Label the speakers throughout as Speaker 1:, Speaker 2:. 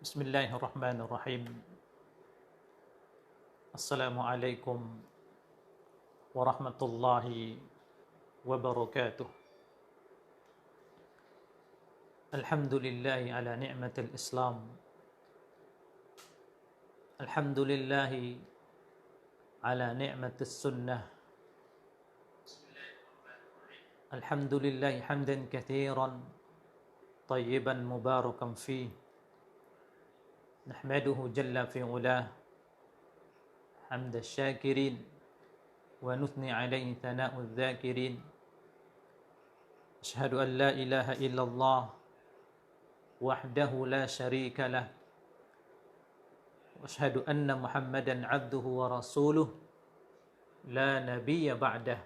Speaker 1: Bismillahirrahmanirrahim. Assalamualaikum warahmatullahi wabarakatuh. Alhamdulillahi ala ni'matil Islam. Alhamdulillahi ala ni'matis sunnah. Alhamdulillahi hamdan katsiran tayyiban mubarakan fih. Nahmaduhu jalla fi ulah hamda syakirin wa nuthni alaihi thana'u dzakirin. Asyhadu an la ilaha illallah wahdahu la syarika lah wa asyhadu anna Muhammadan abduhu wa rasuluh la nabiyya ba'dah.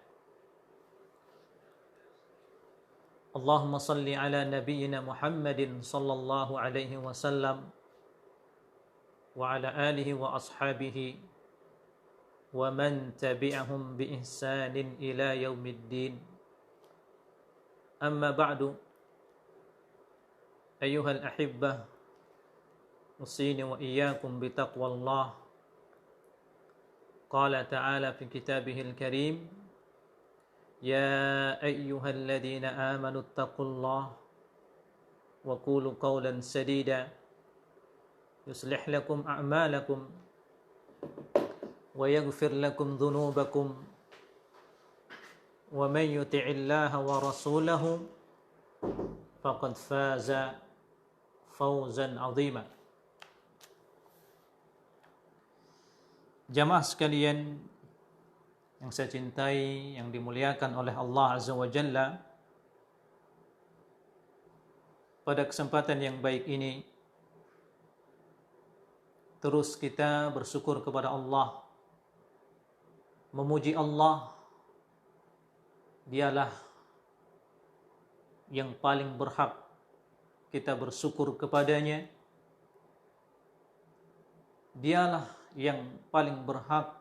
Speaker 1: Allahumma salli ala nabiyyina Muhammadin sallallahu alaihi wasallam wa ala alihi wa ashabihi wa man tabi'ahum bi ihsanin ila yaumiddin. Amma ba'du, ayyuhal ahibbah, usini wa iyyakum bi taqwallah. Qala ta'ala fi kitabihil karim, ya ayyuhalladzina amanu taqullaha wa qulu qawlan sadida yuslih lakum a'malakum wa yaghfir lakum dhunubakum wa man yuti'illaha wa rasulahu faqad faza fawzan 'azima. Jamaah sekalian yang saya cintai, yang dimuliakan oleh Allah Azza wa Jalla, pada kesempatan yang baik ini terus kita bersyukur kepada Allah, memuji Allah. Dialah yang paling berhak kita bersyukur kepadanya. Dialah yang paling berhak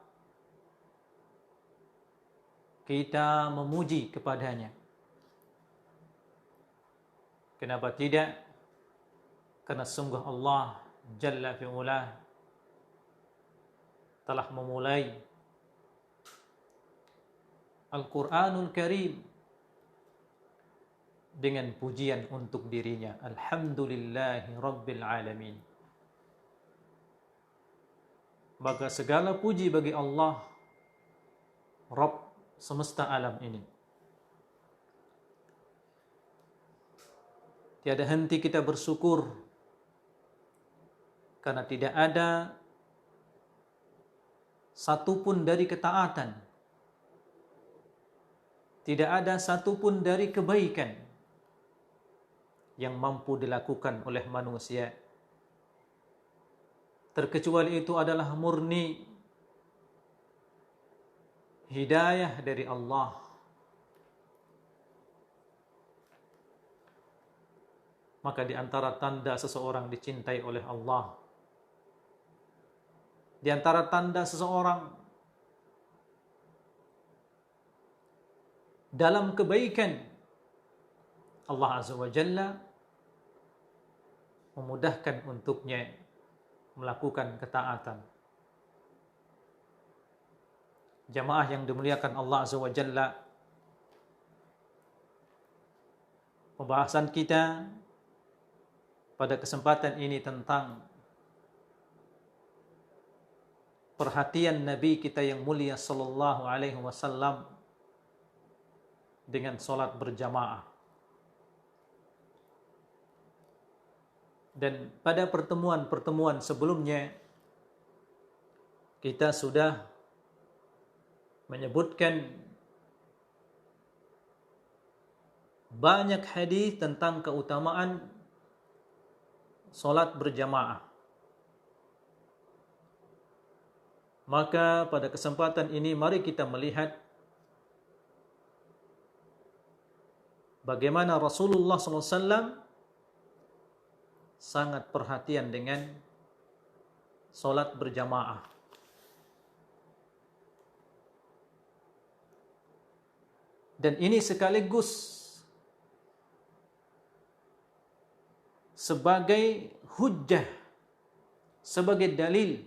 Speaker 1: kita memuji kepadanya. Kenapa tidak? Karena sungguh Allah Jalla fi'ulah telah memulai Al-Quranul Karim dengan pujian untuk dirinya. Alhamdulillahi Rabbil Alamin. Maka segala puji bagi Allah, Rabb semesta alam ini. Tiada henti kita bersyukur, karena tidak ada satupun dari ketaatan, tidak ada satupun dari kebaikan yang mampu dilakukan oleh manusia, terkecuali itu adalah murni hidayah dari Allah. Maka di antara tanda seseorang dicintai oleh Allah, di antara tanda seseorang dalam kebaikan, Allah Azza wa Jalla memudahkan untuknya melakukan ketaatan. Jamaah yang dimuliakan Allah Azza wa Jalla, pembahasan kita pada kesempatan ini tentang perhatian Nabi kita yang mulia sallallahu alaihi wasallam dengan solat berjamaah. Dan pada pertemuan-pertemuan sebelumnya kita sudah menyebutkan banyak hadis tentang keutamaan solat berjamaah. Maka pada kesempatan ini mari kita melihat bagaimana Rasulullah SAW sangat perhatian dengan solat berjamaah. Dan ini sekaligus sebagai hujjah sebagai dalil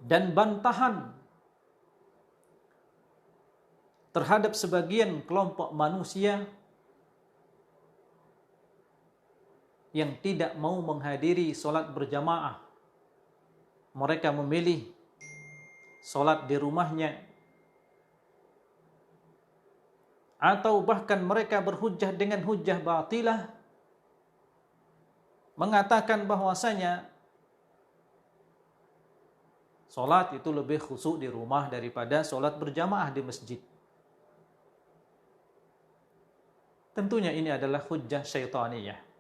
Speaker 1: dan bantahan terhadap sebagian kelompok manusia yang tidak mau menghadiri sholat berjamaah. Mereka memilih sholat di rumahnya, atau bahkan mereka berhujjah dengan hujjah batilah, mengatakan bahwasanya sholat itu lebih khusyuk di rumah daripada sholat berjamaah di masjid. Tentunya ini adalah hujjah syaitaniyah.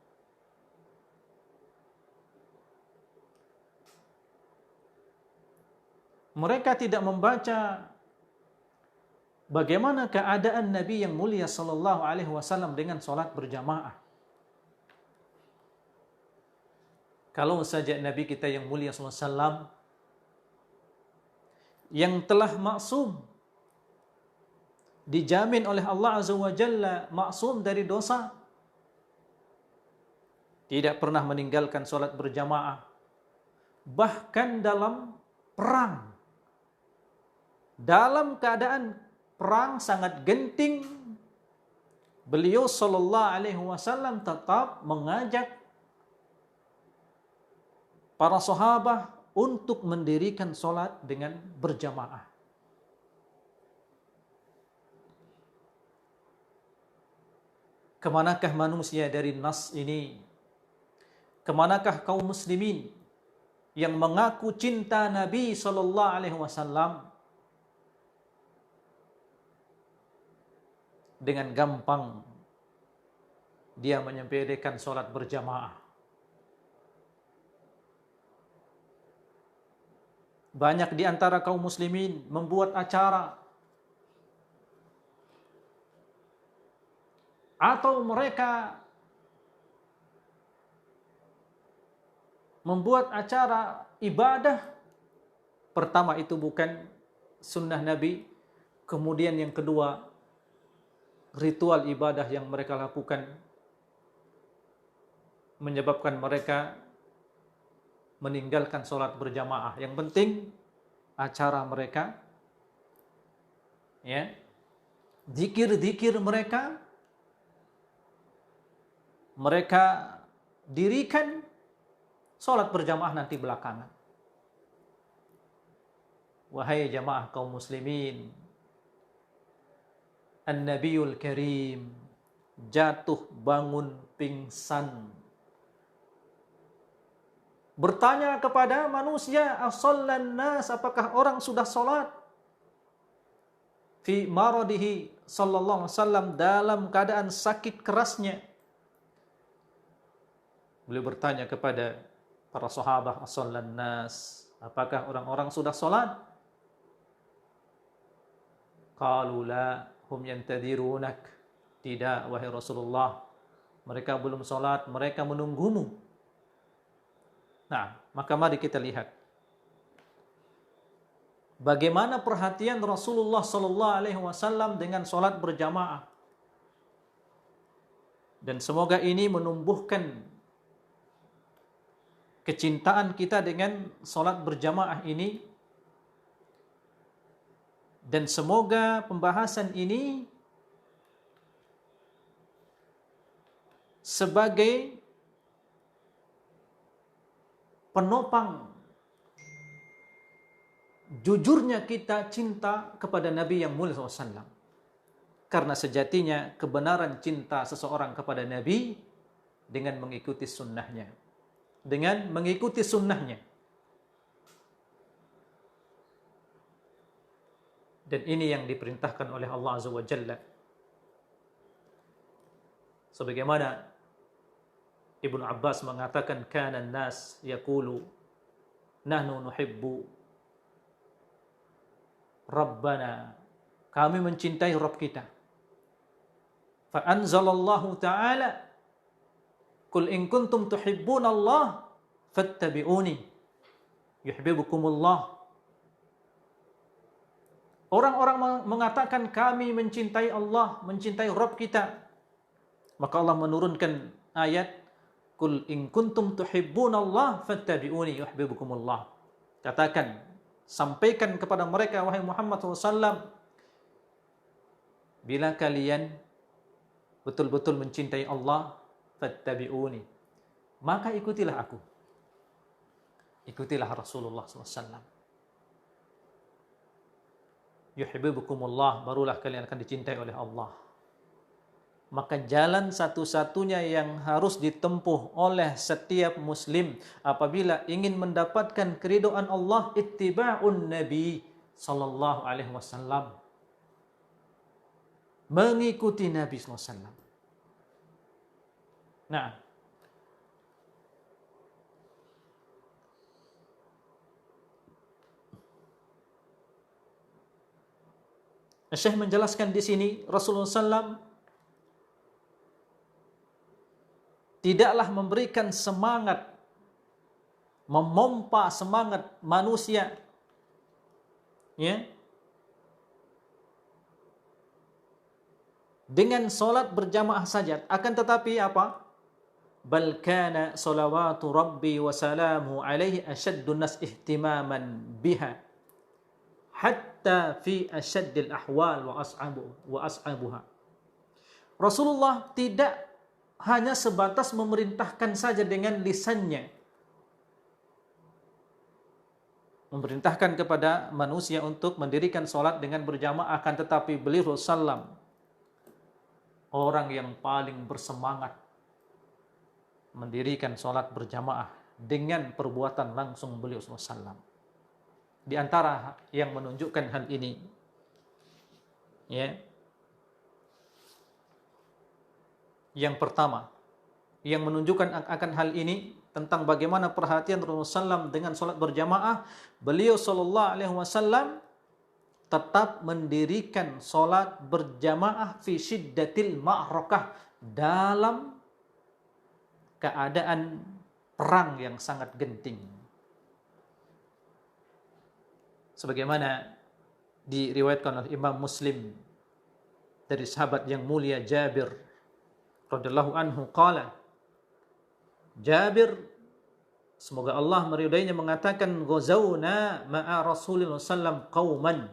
Speaker 1: Mereka tidak membaca bagaimana keadaan Nabi yang mulia sallallahu alaihi wasallam dengan sholat berjamaah. Kalau saja Nabi kita yang mulia sallallahu alaihi wasallam yang telah maksum, dijamin oleh Allah Azza wa Jalla maksum dari dosa, tidak pernah meninggalkan sholat berjamaah, bahkan dalam perang, dalam keadaan perang sangat genting, beliau sallallahu alaihi wasallam tetap mengajak para sahabat untuk mendirikan sholat dengan berjamaah. Kemanakah manusia dari nas ini? Kemanakah kaum muslimin yang mengaku cinta Nabi sallallahu alaihi wasallam dengan gampang dia menyepelekan sholat berjamaah? Banyak di antara kaum muslimin membuat acara, atau mereka membuat acara ibadah. Pertama, itu bukan sunnah Nabi. Kemudian yang kedua, ritual ibadah yang mereka lakukan menyebabkan mereka meninggalkan sholat berjamaah. Yang penting acara mereka, ya, zikir-zikir mereka dirikan, sholat berjamaah nanti belakangan. Wahai jamaah kaum muslimin, An-Nabiyul Karim jatuh bangun pingsan, bertanya kepada manusia, as-sallan nas, apakah orang sudah salat? Fi maradihi sallallahu alaihi wasallam, dalam keadaan sakit kerasnya. Beliau bertanya kepada para sahabat, as-sallan nas, apakah orang-orang sudah salat? Qalu la hum yantadirunak. Tidak, wahai Rasulullah, mereka belum salat, mereka menunggumu. Nah, maka mari kita lihat bagaimana perhatian Rasulullah sallallahu alaihi wasallam dengan salat berjamaah. Dan semoga ini menumbuhkan kecintaan kita dengan salat berjamaah ini, dan semoga pembahasan ini sebagai penopang jujurnya kita cinta kepada Nabi yang mulia SAW. Karena sejatinya kebenaran cinta seseorang kepada Nabi dengan mengikuti sunnahnya. Dengan mengikuti sunnahnya. Dan ini yang diperintahkan oleh Allah Azza wa Jalla. Sebagaimana Ibnu Abbas mengatakan, kana an-nas yaqulu nahnu nuhibbu Rabbana, kami mencintai Rabb kita. Fa anzalallahu ta'ala, qul in kuntum tuhibbuna Allah fattabi'uni yuhibbukumullah. Orang-orang mengatakan kami mencintai Allah, mencintai Rabb kita. Maka Allah menurunkan ayat, Qul in kuntum tuhibbunallah fattabi'uni yuhibbukumullah. Katakan, sampaikan kepada mereka wahai Muhammad SAW, bila kalian betul-betul mencintai Allah, fattabi'uni, maka ikutilah aku. Ikutilah Rasulullah SAW. Yuhibbukumullah, barulah kalian akan dicintai oleh Allah. Maka jalan satu-satunya yang harus ditempuh oleh setiap muslim apabila ingin mendapatkan keridhaan Allah, ittiba'un Nabi sallallahu alaihi wasallam. Mengikuti Nabi sallallahu alaihi wasallam. Nah, Syekh menjelaskan di sini Rasulullah SAW tidaklah memberikan semangat, memompa semangat manusia, ya, dengan solat berjamaah saja. Akan tetapi apa? Bal kana salawatu rabbi wa salamu alaihi ashaddun nas ihtimaman biha hatta fi ashaddil ahwal wa ashabuha. Rasulullah tidak hanya sebatas memerintahkan saja dengan lisannya, memerintahkan kepada manusia untuk mendirikan sholat dengan berjamaah, akan tetapi beliau sallam orang yang paling bersemangat mendirikan sholat berjamaah dengan perbuatan langsung beliau sallam. Di antara yang menunjukkan hal ini, ya, yang pertama, yang menunjukkan akan hal ini tentang bagaimana perhatian Rasulullah SAW dengan sholat berjamaah, beliau SAW tetap mendirikan sholat berjamaah fi syiddatil ma'rakah, dalam keadaan perang yang sangat genting. Sebagaimana diriwayatkan oleh Imam Muslim dari sahabat yang mulia Jabir radhiyallahu anhu qala, Jabir, semoga Allah meridainya, mengatakan, ghazawna ma'a Rasulullah sallam qauman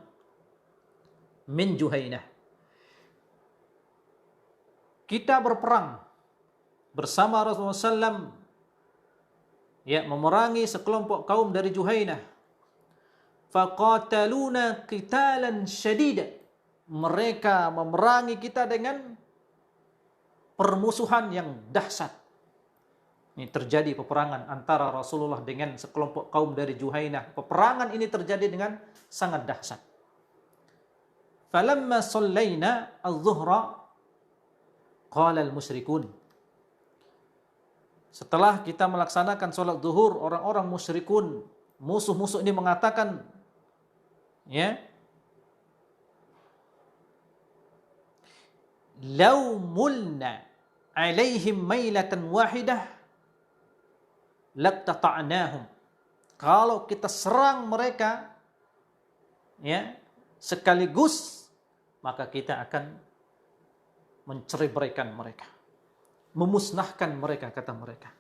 Speaker 1: min Juhainah. Kita berperang bersama Rasulullah sallam, ya, memerangi sekelompok kaum dari Juhainah. Faqataluna qitalan syadida. Mereka memerangi kita dengan permusuhan yang dahsyat. Ini terjadi peperangan antara Rasulullah dengan sekelompok kaum dari Juhainah. Peperangan ini terjadi dengan sangat dahsyat. Falamma sallaina adh-dhuhra qala al-musyrikun. Setelah kita melaksanakan sholat zuhur, orang-orang musyrikun, musuh-musuh ini mengatakan, ya, law mulna alaihim mailatan wahidah laqtata'nahum. Kalau kita serang mereka, ya, sekaligus, maka kita akan menceraikan mereka, memusnahkan mereka, kata mereka.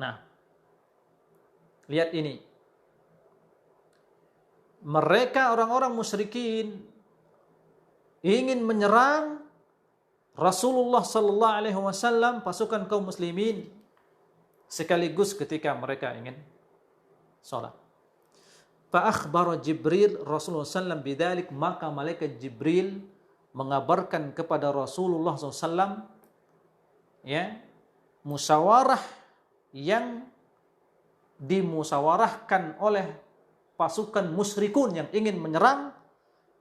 Speaker 1: Nah, lihat ini. Mereka orang-orang musyrikin ingin menyerang Rasulullah sallallahu alaihi wasallam, pasukan kaum muslimin, sekaligus ketika mereka ingin salat. Fa akhbara Jibril Rasulullah sallallahu bidzalik, maka malaikat Jibril mengabarkan kepada Rasulullah sallallahu, ya, musyawarah yang dimusyawarahkan oleh pasukan musyrikun yang ingin menyerang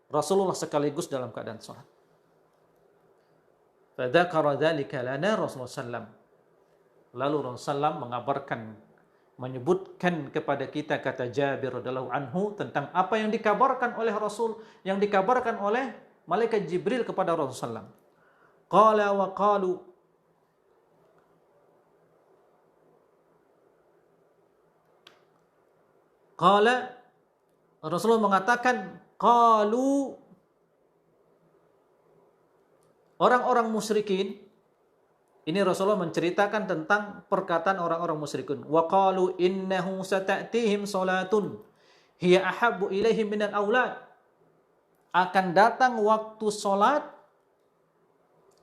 Speaker 1: Rasulullah sekaligus dalam keadaan salat. Fadzakara dzalika lana Rasulullah sallam. Lalu Rasulullah mengabarkan, menyebutkan kepada kita, kata Jabir radhiyallahu anhu, tentang apa yang dikabarkan oleh Rasul, yang dikabarkan oleh malaikat Jibril kepada Rasulullah. Qala wa qalu, qala, Rasulullah mengatakan, qalu, orang-orang musyrikin Ini Rasulullah menceritakan tentang perkataan orang-orang musyrikun. Wa qalu innahu sata'tihim salatun hiya ahabbu ilaihim minal aulad. Akan datang waktu salat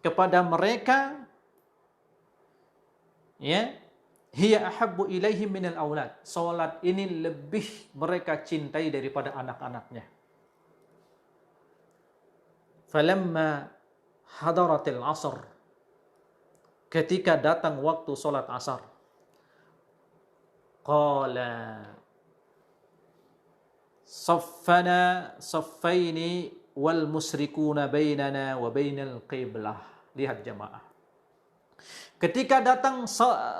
Speaker 1: kepada mereka, ya, hiya ahabbu ilaihim minal aulad. Salat ini lebih mereka cintai daripada anak-anaknya. Falamma hadaratil asr, ketika datang waktu salat asar, qala saffana saffaini wal musyrikuna bainana wa bainal qiblah. Lihat jamaah. Ketika datang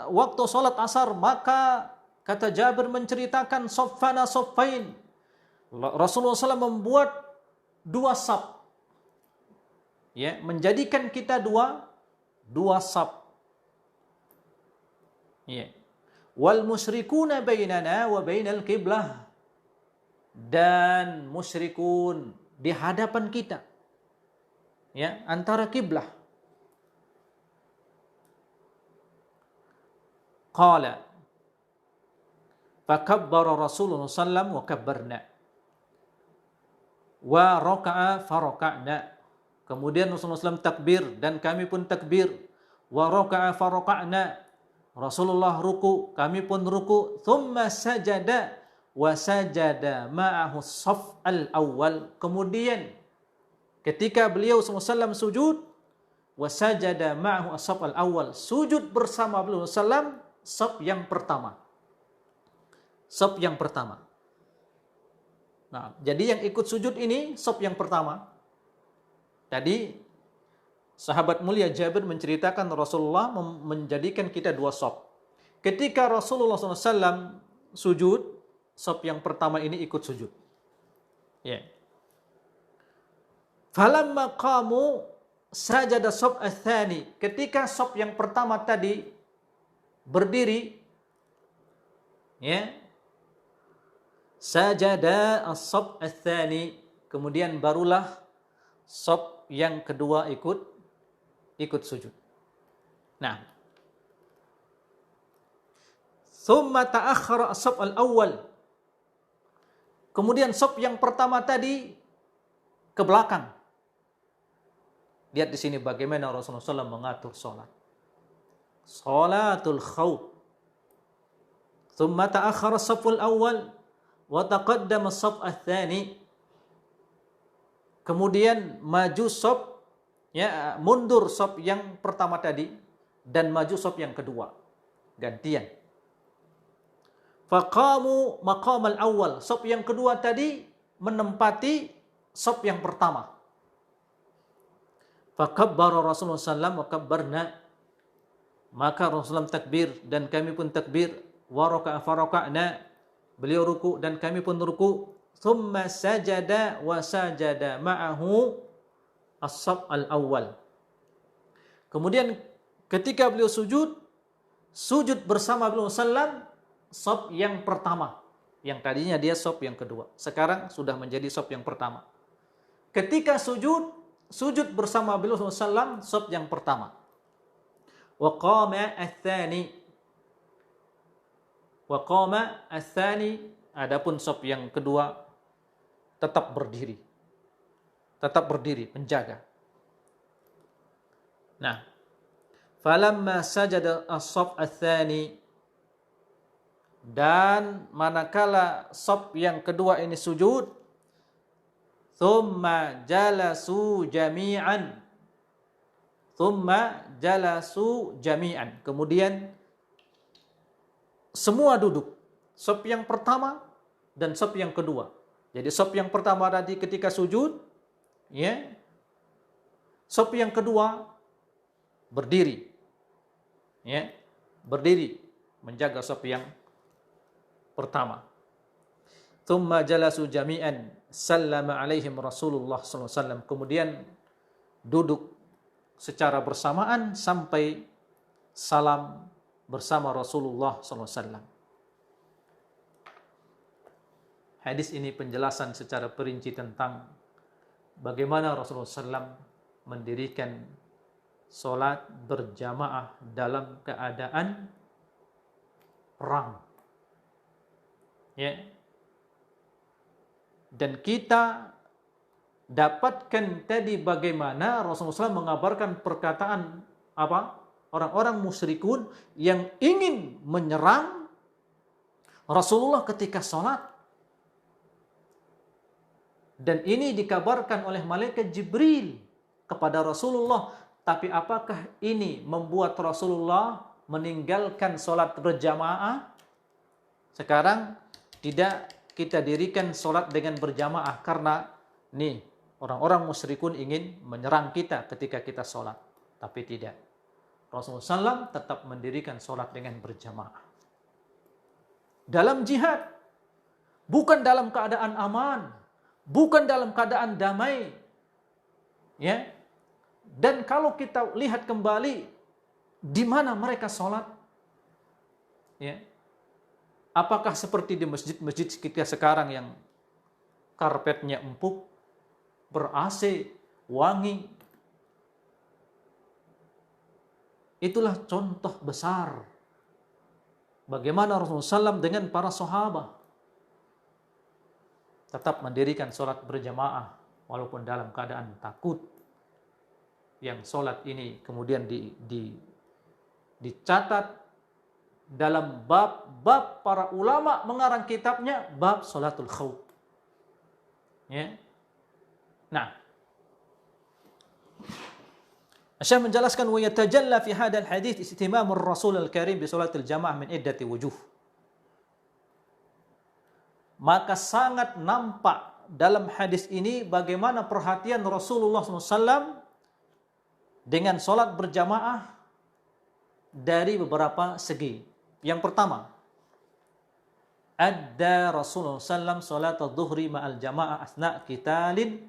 Speaker 1: waktu salat asar, maka kata Jabir menceritakan saffana saffain. Rasulullah SAW membuat dua saf. Ya, menjadikan kita dua saf. Ya. Wal musyrikuna bainana wa bainal qiblah. Dan musyrikun di hadapan kita. Ya, antara kiblah. Qala fakabbara Rasulullah sallallahu wa kabbarna wa raka'a faraka'na. Kemudian Rasulullah SAW takbir dan kami pun takbir. Wa raka'a faraka'na. Rasulullah ruku, kami pun ruku. Thumma sajada wa sajada ma'ahu shaf al-awwal. Kemudian ketika beliau SAW sujud, wa sajada ma'ahu shaf al-awwal, sujud bersama beliau SAW shaf yang pertama. Shaf yang pertama. Nah, jadi yang ikut sujud ini shaf yang pertama. Tadi sahabat mulia Jabir menceritakan Rasulullah menjadikan kita dua shaf. Ketika Rasulullah SAW sujud, shaf yang pertama ini ikut sujud. Ya. Falamma qamu sajada shaf ats-tsani. Ketika shaf yang pertama tadi berdiri, ya, sajada as-shaf ats-tsani, kemudian barulah shaf yang kedua ikut sujud. Nah, thumma ta'akhkhara as-shaf al-awwal. Kemudian shaf yang pertama tadi ke belakang. Lihat di sini bagaimana Rasulullah SAW mengatur salat. Salatul khawf. Thumma ta'akhkhara as-shaf al-awwal wa taqaddama as-shaf ats-tsani. Kemudian maju shaf, ya, mundur shaf yang pertama tadi dan maju shaf yang kedua. Gantian. Faqamu maqamal awal. Shaf yang kedua tadi menempati shaf yang pertama. Fakabbara Rasulullah sallallahu wa kabbarna. Maka Rasulullah takbir dan kami pun takbir. Wa raka'a faraka'na. Beliau ruku dan kami pun ruku. Thumma sajada wa sajada ma'ahu as-shaf al-awwal. Kemudian ketika beliau sujud bersama beliau sallam shaf yang pertama. Yang tadinya dia shaf yang kedua. Sekarang sudah menjadi shaf yang pertama. Ketika sujud bersama beliau sallam shaf yang pertama. Wa qama ats-tsani. Wa qama ats-tsani, adapun shaf yang kedua tetap berdiri. Tetap berdiri, menjaga. Nah, falamma sajada as-shaf ats-tsani, dan manakala shaf yang kedua ini sujud, thumma jalasu jami'an. Thumma jalasu jami'an. Kemudian semua duduk. Shaf yang pertama dan shaf yang kedua. Jadi shaf yang pertama tadi ketika sujud, ya. Shaf yang kedua berdiri. Ya, berdiri menjaga shaf yang pertama. Thumma jalasu jami'an sallama alaihim Rasulullah sallallahu alaihi wasallam. Kemudian duduk secara bersamaan sampai salam bersama Rasulullah sallallahu alaihi wasallam. Hadis ini penjelasan secara perinci tentang bagaimana Rasulullah SAW mendirikan salat berjamaah dalam keadaan perang. Ya. Dan kita dapatkan tadi bagaimana Rasulullah SAW mengabarkan perkataan apa? Orang-orang musyrikun yang ingin menyerang Rasulullah ketika sholat. Dan ini dikabarkan oleh malaikat Jibril kepada Rasulullah. Tapi apakah ini membuat Rasulullah meninggalkan sholat berjamaah? Sekarang tidak kita dirikan sholat dengan berjamaah karena nih orang-orang musyrikun ingin menyerang kita ketika kita sholat. Tapi tidak. Rasulullah SAW tetap mendirikan sholat dengan berjamaah. Dalam jihad, bukan dalam keadaan aman, bukan dalam keadaan damai. Ya. Dan kalau kita lihat kembali di mana mereka sholat, ya, apakah seperti di masjid-masjid kita sekarang yang karpetnya empuk, ber-AC, wangi? Itulah contoh besar bagaimana Rasulullah SAW dengan para sahabat tetap mendirikan sholat berjamaah walaupun dalam keadaan takut. Yang sholat ini kemudian dicatat dalam bab para ulama mengarang kitabnya bab sholatul khawf. Ya. Nah, Syekh menjelaskan wa yatajalla fi hadzal hadits istimamur Rasul al-Karim bi sholatil jamaah min iddati wujuh. Maka sangat nampak dalam hadis ini bagaimana perhatian Rasulullah SAW dengan sholat berjamaah dari beberapa segi. Yang pertama, adda Rasulullah SAW sholat al-dhuhri ma'al jamaah asna' kitalin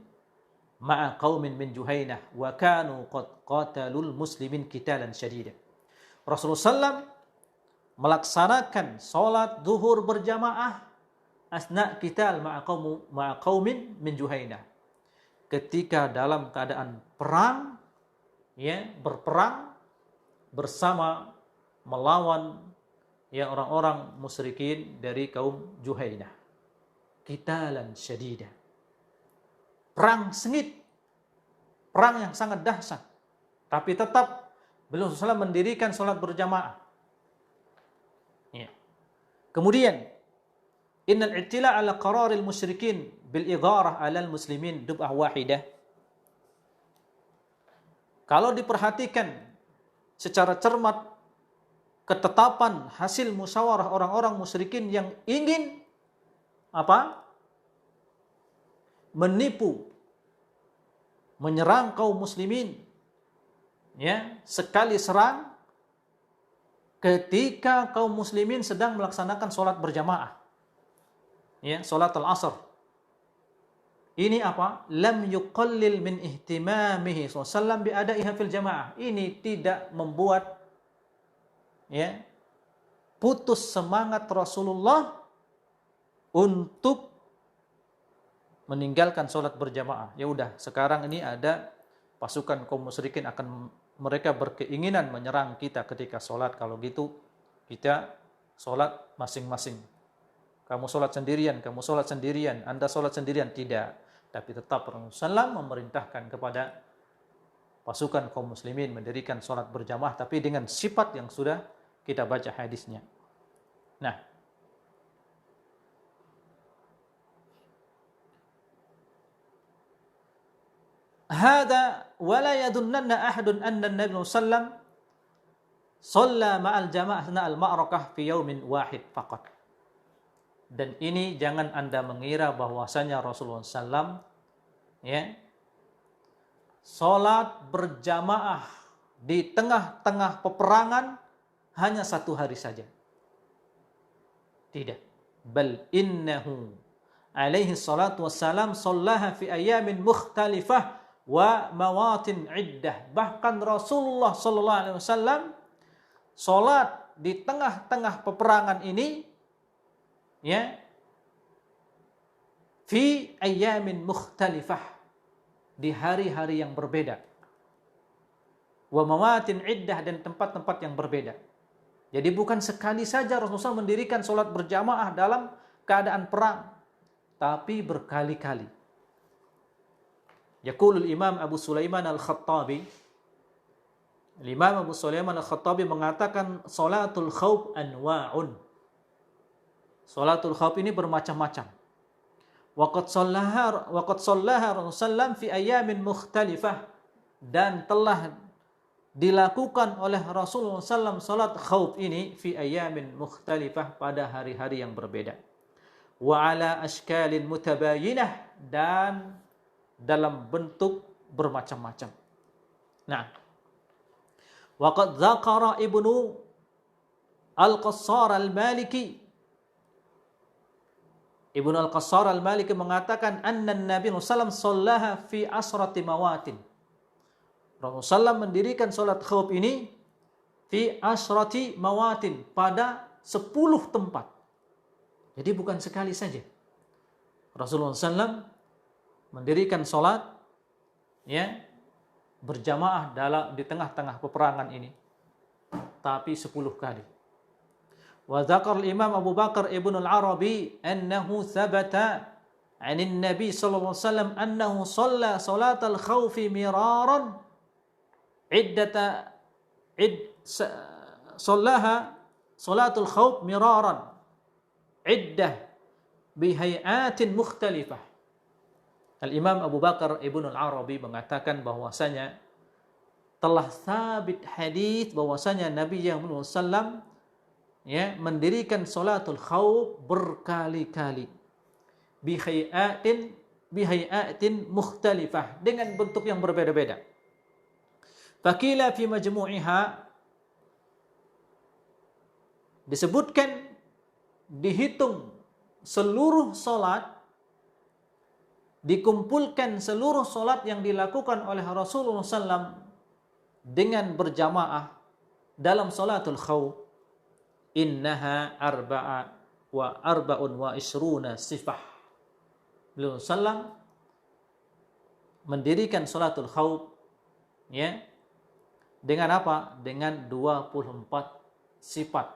Speaker 1: ma'a qawmin min Juhainah wa kanu qad qatalul muslimin kitalan syadida. Rasulullah SAW melaksanakan sholat zuhur berjamaah asna' kital ma'a qawmin min Juhainah. Ketika dalam keadaan perang, ya, berperang bersama melawan ya orang-orang musyrikin dari kaum Juhainah. Qitalan syadida. Perang sengit. Perang yang sangat dahsyat. Tapi tetap beliau SAW mendirikan sholat berjamaah. Ya. Kemudian innal i'tila' ala qararil musyrikin bil idharah 'alal muslimin dub'ah wahidah. Kalau diperhatikan secara cermat ketetapan hasil musyawarah orang-orang musyrikin yang ingin apa? Menipu, menyerang kaum muslimin, ya, sekali serang ketika kaum muslimin sedang melaksanakan sholat berjamaah, ya, sholat al-asr. Ini apa? Lam yuqallil min ihtimamihi sallallahu bi adaiha fil jamaah. Ini tidak membuat, ya, putus semangat Rasulullah untuk meninggalkan sholat berjamaah. Ya udah, sekarang ini ada pasukan kaum musyrikin akan mereka berkeinginan menyerang kita ketika sholat. Kalau gitu kita sholat masing-masing. Kamu sholat sendirian, kamu sholat sendirian, Anda sholat sendirian. Tidak. Tapi tetap Rasulullah SAW memerintahkan kepada pasukan kaum muslimin mendirikan sholat berjamaah, tapi dengan sifat yang sudah kita baca hadisnya. Nah, hada wala yadunnanna ahadun anna Nabi sallallahu shalla ma'al jamaah asna al-ma'rakah fi yaumin wahid faqat. Dan ini jangan Anda mengira bahwasanya Rasulullah SAW, ya, sholat berjamaah di tengah-tengah peperangan hanya satu hari saja. Tidak. Bal innahu alaihi salatu wassalam shallaha fi ayamin mukhtalifah wa mawatin iddah. Bahkan Rasulullah sallallahu alaihi wasallam salat di tengah-tengah peperangan ini, ya, fi ayamin mukhtalifah, di hari-hari yang berbeda. wa mawatin iddah, dan tempat-tempat yang berbeda. Jadi bukan sekali saja Rasulullah SAW mendirikan sholat berjamaah dalam keadaan perang, tapi berkali-kali. Yaqulul Imam Abu Sulaiman Al-Khattabi, Imam Abu Sulaiman Al-Khattabi mengatakan sholatul khawf anwa'un. Sholatul khawf ini bermacam-macam. Waqad shallaha Rasulullah fi ayamin mukhtalifah, dan telah dilakukan oleh Rasulullah SAW salat khawf ini fi ayamin mukhtalifah, pada hari-hari yang berbeda. Wa ala ashkalin mutabayinah, dan dalam bentuk bermacam-macam. Nah, waqad dzakara Ibnu Al-Qassar Al-Maliki, Ibnu Al-Qassar Al-Maliki mengatakan anna Nabi sallallahu alaihi wasallam shallaha fi asrati mawatin. Rasulullah SAW mendirikan salat khawf ini fi asrati mawatin, pada 10 tempat. Jadi bukan sekali saja Rasulullah SAW mendirikan salat berjamaah di tengah-tengah peperangan ini, tapi 10 kali. Wa dzakar al-Imam Abu Bakar Ibn al-Arabi annahu thabata 'an an-nabi sallallahu alaihi wasallam annahu shalla salat al-khawf miraran sallaha salatul khawf miraran iddah bihay'atin mukhtalifah. Al-Imam Abu Bakar Ibn al-Arabi mengatakan bahwasanya telah sabit hadis bahwasanya Nabi yang SAW mendirikan salatul khawf berkali-kali bihay'atin mukhtalifah, dengan bentuk yang berbeda-beda. Faqila fi majmu'iha, disebutkan, dihitung seluruh salat, dikumpulkan seluruh salat yang dilakukan oleh Rasulullah SAW dengan berjamaah dalam salatul khawf, innaha arba'un wa isruna sifah. Beliau sallam mendirikan salatul khawf dengan apa? Dengan 24 sifat.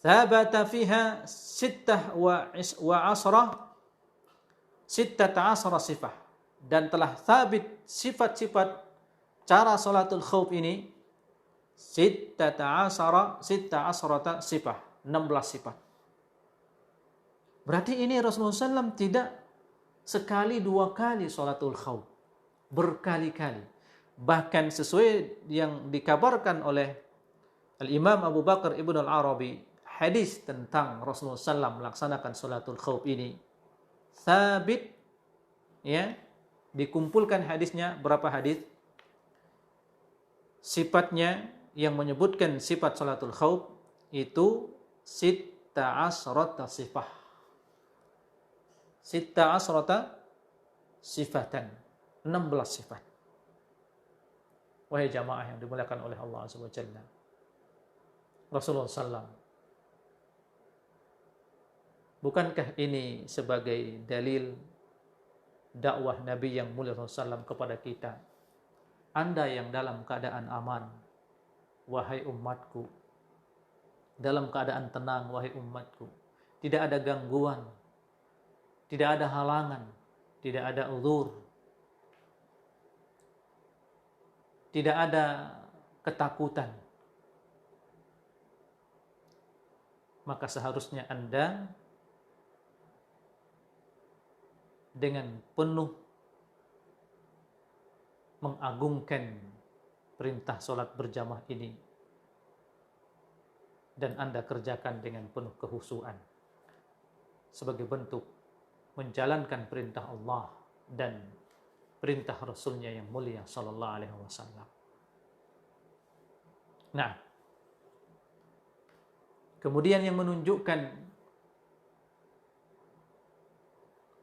Speaker 1: Thabata fiha sittah wa asra sifah, dan telah thabit sifat-sifat cara salatul khawf ini sittah asrata sifah, 16 sifat. Berarti ini Rasulullah SAW tidak sekali dua kali salatul khawf, berkali-kali. Bahkan sesuai yang dikabarkan oleh Al-Imam Abu Bakar Ibn al-Arabi, hadis tentang Rasulullah SAW melaksanakan salatul khawf ini sabit, dikumpulkan hadisnya. Berapa hadis? Sifatnya yang menyebutkan sifat salatul khawf itu sitta asrata sifah, sitta asrata sifatan, 16 sifat. Wahai jamaah yang dimuliakan oleh Allah Azza wa Jalla, Rasulullah SAW, bukankah ini sebagai dalil dakwah Nabi yang mulia SAW kepada kita? Anda yang dalam keadaan aman, wahai umatku, dalam keadaan tenang, wahai umatku, tidak ada gangguan, tidak ada halangan, tidak ada uzur, tidak ada ketakutan, maka seharusnya Anda dengan penuh mengagungkan perintah sholat berjamaah ini, dan Anda kerjakan dengan penuh kehusuan sebagai bentuk menjalankan perintah Allah dan perintah Rasulnya yang mulia sallallahu alaihi wasallam. Nah, kemudian yang menunjukkan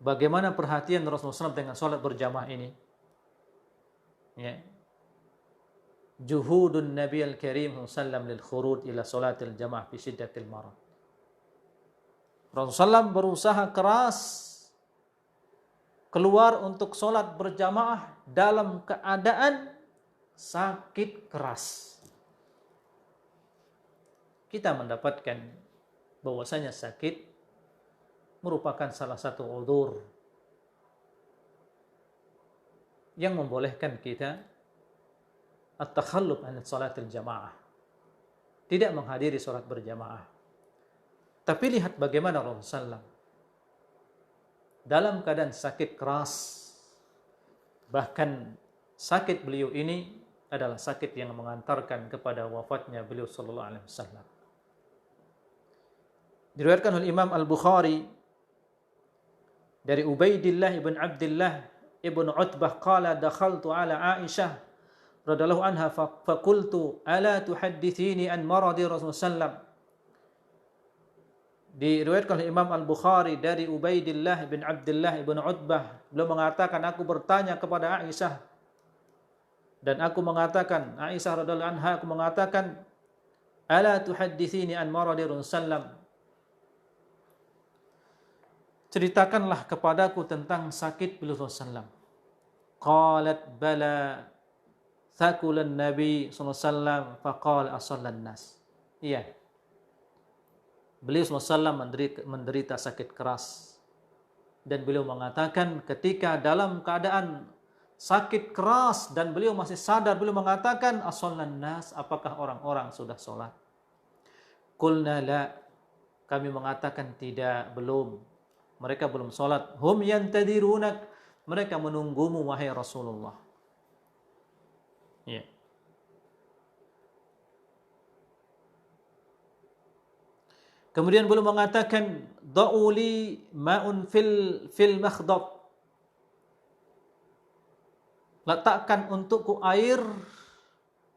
Speaker 1: bagaimana perhatian Rasulullah SAW dengan sholat berjamaah ini, juhudun Nabi al-Karim sallam lil khuruj ila salatil jamaah fi syiddatil marad. Rasulullah SAW berusaha keras keluar untuk sholat berjamaah dalam keadaan sakit keras. Kita mendapatkan bahwasanya sakit merupakan salah satu udzur yang membolehkan kita at-takhalluf an salatil jamaah, tidak menghadiri salat berjamaah. Tapi lihat bagaimana Rasulullah SAW dalam keadaan sakit keras, bahkan sakit beliau ini adalah sakit yang mengantarkan kepada wafatnya beliau sallallahu alaihi wasallam. Diriwayatkan oleh Imam Al-Bukhari dari Ubaidillah ibn Abdullah ibn Utbah qala dakhaltu ala Aisyah radhiyallahu anha faqultu ala tuhaddithini an maradi Rasulullah sallam. Diriwayatkan oleh Imam Al-Bukhari dari Ubaidillah bin Abdullah ibn Utbah, beliau mengatakan, aku bertanya kepada Aisyah, dan aku mengatakan, Aisyah radhiyallahu anha, aku mengatakan, ala tuhaddithini an maradi Rasulullah, ceritakanlah kepadaku tentang sakit beliau sallallahu. Qalat bala thaqulan nabi sallallahu alaihi wasallam faqala asallan nas. Iya, beliau SAW menderita sakit keras, dan beliau mengatakan ketika dalam keadaan sakit keras dan beliau masih sadar, beliau mengatakan asallan nas, apakah orang-orang sudah sholat? Qulna la, kami mengatakan tidak, belum, mereka belum sholat. Hum yantadirunak, mereka menunggumu wahai Rasulullah. Ya. Kemudian beliau mengatakan, da'uli ma'un fil makhdab, letakkan untukku air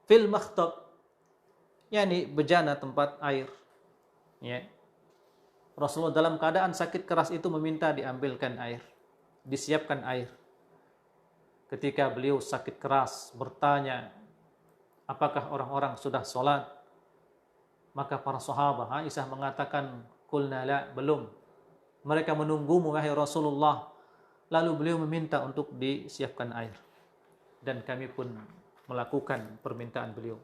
Speaker 1: fil makhdab, yakni bejana tempat air. Ya. Rasulullah dalam keadaan sakit keras itu meminta diambilkan air, disiapkan air. Ketika beliau sakit keras bertanya, apakah orang-orang sudah sholat? Maka para sahabat, Aisyah mengatakan, qulna la, belum, mereka menunggumu wahai Rasulullah. Lalu beliau meminta untuk disiapkan air, dan kami pun melakukan permintaan beliau.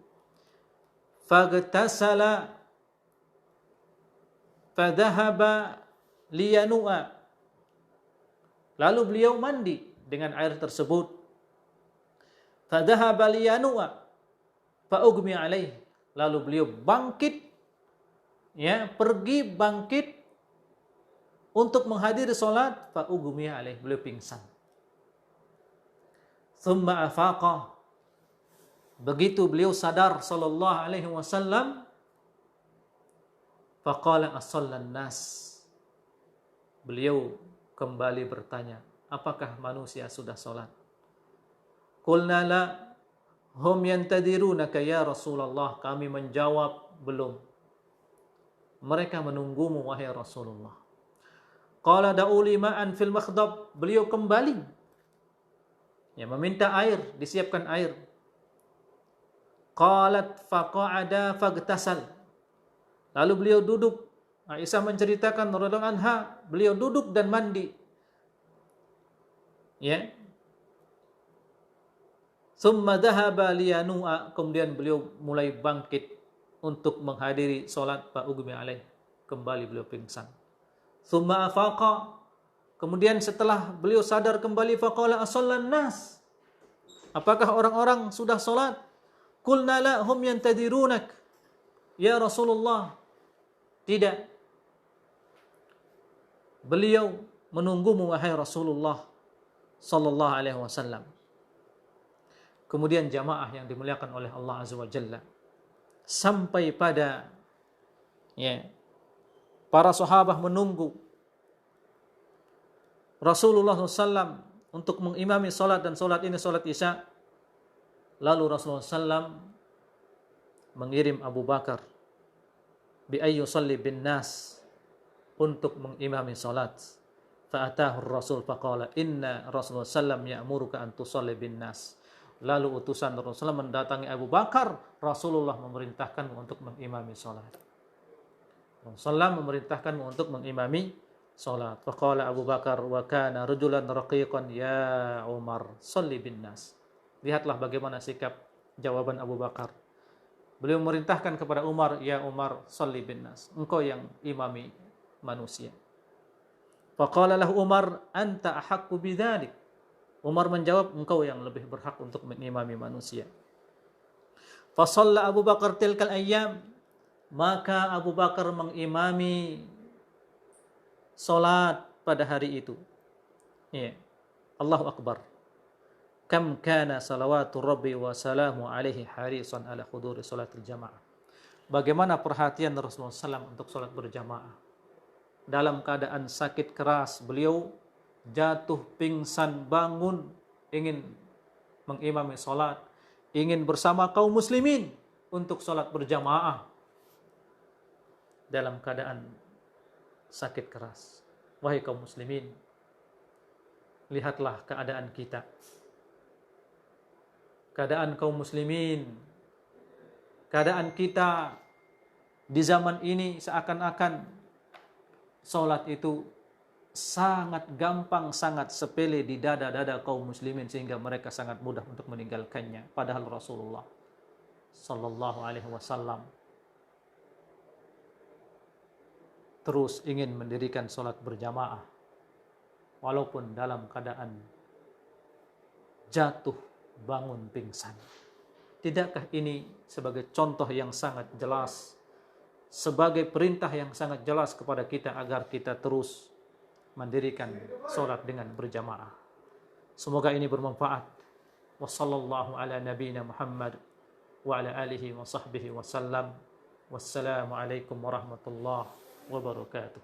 Speaker 1: Faghtasala fadhahaba liyanu'a, lalu beliau mandi dengan air tersebut. Fadhahaba liyanu'a fa ugmi alaih, lalu beliau bangkit, ya, pergi bangkit untuk menghadiri salat. Fa ugmi alaih, beliau pingsan. Thumma afaqa, begitu beliau sadar sallallahu alaihi wasallam, faqala asallan nas, beliau kembali bertanya, apakah manusia sudah salat? Qulna la, hum yantadirunaka ya Rasulullah, kami menjawab belum, mereka menunggumu wahai Rasulullah. Qala da'uli ma'an fil makhdab, beliau kembali, ya, meminta air, disiapkan air. Qalat faqa'ada faghtasal, lalu beliau duduk. Aisyah menceritakan radhiyallahu anha, beliau duduk dan mandi. Ya. Tsumma dhahaba liyanu'a, kemudian beliau mulai bangkit untuk menghadiri salat. Fa ugmi alaih, kembali beliau pingsan. Tsumma afaqa, kemudian setelah beliau sadar kembali, faqala asallan nas, apakah orang-orang sudah salat? Qulna la, hum yantadirunak ya Rasulullah, tidak, beliau menunggumu wahai Rasulullah sallallahu alaihi wasallam. Kemudian jamaah yang dimuliakan oleh Allah Azza wa Jalla, sampai pada, ya, para sahabat menunggu Rasulullah SAW untuk mengimami salat, dan salat ini salat Isya. Lalu Rasulullah SAW mengirim Abu Bakar bi ayyusalli bin nas, untuk mengimami salat. Fa'atahu Rasul faqala inna Rasulullah SAW ya'muruka an tusalli bin nas. Lalu utusan Rasulullah mendatangi Abu Bakar, Rasulullah memerintahkanmu untuk mengimami salat. Rasulullah memerintahkanmu untuk mengimami salat. Faqala Abu Bakar wa kana rajulan raqiqan ya Umar salli bin nas. Lihatlah bagaimana sikap Jawaban Abu Bakar. Beliau memerintahkan kepada Umar, "Ya Umar, shalli bin nas." Engkau yang imami manusia. Faqala lahu Umar, "Anta ahaqqu bidzalik." Umar menjawab, "Engkau yang lebih berhak untuk mengimami manusia." Fa shalla Abu Bakar tilkal ayyam. Maka Abu Bakar mengimami salat pada hari itu. Iya. Allahu Akbar. Kam kana salawatu rabbi wa salamu alaihi harisan ala huduri salatul jamaah. Bagaimana perhatian Rasulullah SAW untuk salat berjamaah. Dalam keadaan sakit keras, beliau jatuh pingsan, bangun, ingin mengimami salat, ingin bersama kaum muslimin untuk salat berjamaah dalam keadaan sakit keras. Wahai kaum muslimin, lihatlah keadaan kita. Keadaan kaum muslimin, keadaan kita di zaman ini seakan-akan salat itu sangat gampang, sangat sepele di dada-dada kaum muslimin sehingga mereka sangat mudah untuk meninggalkannya. Padahal Rasulullah sallallahu alaihi wasallam terus ingin mendirikan salat berjamaah walaupun dalam keadaan jatuh bangun pingsan. Tidakkah ini sebagai contoh yang sangat jelas, sebagai perintah yang sangat jelas kepada kita agar kita terus mendirikan salat dengan berjamaah. Semoga ini bermanfaat. Wassallallahu ala nabiyyina Muhammad wa ala alihi wa sahbihi wasallam. Wassalamu alaikum warahmatullahi wabarakatuh.